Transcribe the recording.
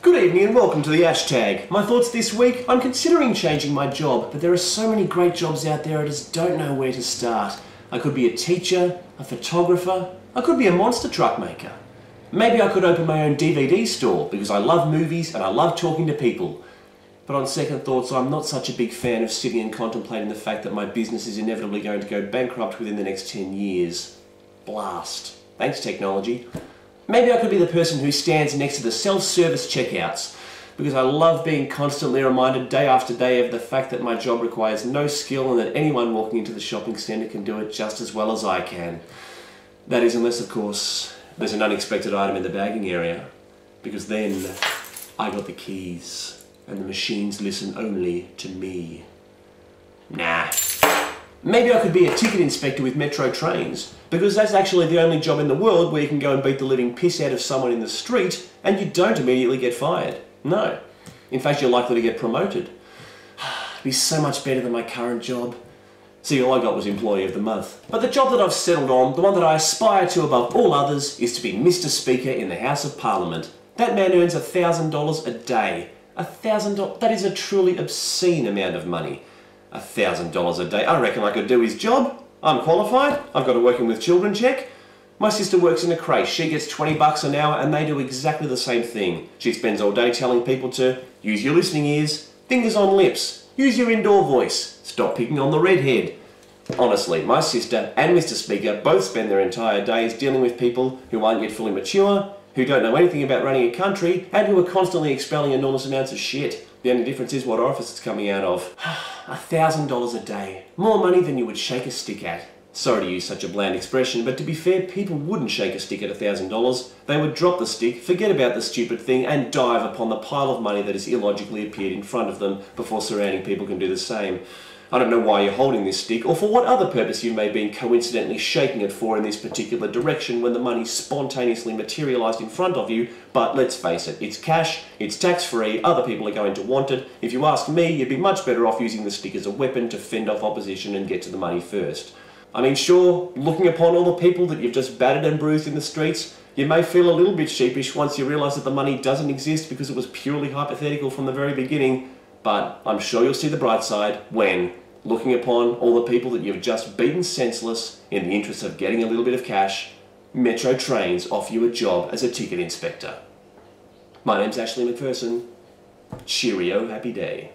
Good evening and welcome to the hashtag. My thoughts this week, I'm considering changing my job, but there are so many great jobs out there I just don't know where to start. I could be a teacher, a photographer, I could be a monster truck maker. Maybe I could open my own DVD store because I love movies and I love talking to people. But on second thoughts, I'm not such a big fan of sitting and contemplating the fact that my business is inevitably going to go bankrupt within the next 10 years. Blast. Thanks, technology. Maybe I could be the person who stands next to the self-service checkouts because I love being constantly reminded day after day of the fact that my job requires no skill and that anyone walking into the shopping centre can do it just as well as I can. That is unless, of course, there's an unexpected item in the bagging area, because then I got the keys and the machines listen only to me. Nah. Maybe I could be a ticket inspector with metro trains, because that's actually the only job in the world where you can go and beat the living piss out of someone in the street and you don't immediately get fired. No. In fact, you're likely to get promoted. It'd be so much better than my current job. See, all I got was Employee of the Month. But the job that I've settled on, the one that I aspire to above all others, is to be Mr. Speaker in the House of Parliament. That man earns $1,000 a day. $1,000, that is a truly obscene amount of money. $1,000 a day. I reckon I could do his job. I'm qualified. I've got a working with children check. My sister works in a creche. She gets $20 an hour and they do exactly the same thing. She spends all day telling people to use your listening ears, fingers on lips, use your indoor voice, stop picking on the redhead. Honestly, my sister and Mr. Speaker both spend their entire days dealing with people who aren't yet fully mature, who don't know anything about running a country, and who are constantly expelling enormous amounts of shit. The only difference is what office it's coming out of. $1,000 a day. More money than you would shake a stick at. Sorry to use such a bland expression, but to be fair, people wouldn't shake a stick at $1,000. They would drop the stick, forget about the stupid thing, and dive upon the pile of money that has illogically appeared in front of them before surrounding people can do the same. I don't know why you're holding this stick, or for what other purpose you may have been coincidentally shaking it for in this particular direction when the money spontaneously materialised in front of you, but let's face it, it's cash, it's tax-free, other people are going to want it. If you ask me, you'd be much better off using the stick as a weapon to fend off opposition and get to the money first. I mean, sure, looking upon all the people that you've just battered and bruised in the streets, you may feel a little bit sheepish once you realise that the money doesn't exist because it was purely hypothetical from the very beginning. But I'm sure you'll see the bright side when, looking upon all the people that you've just beaten senseless in the interest of getting a little bit of cash, metro trains offer you a job as a ticket inspector. My name's Ashley McPherson. Cheerio, happy day.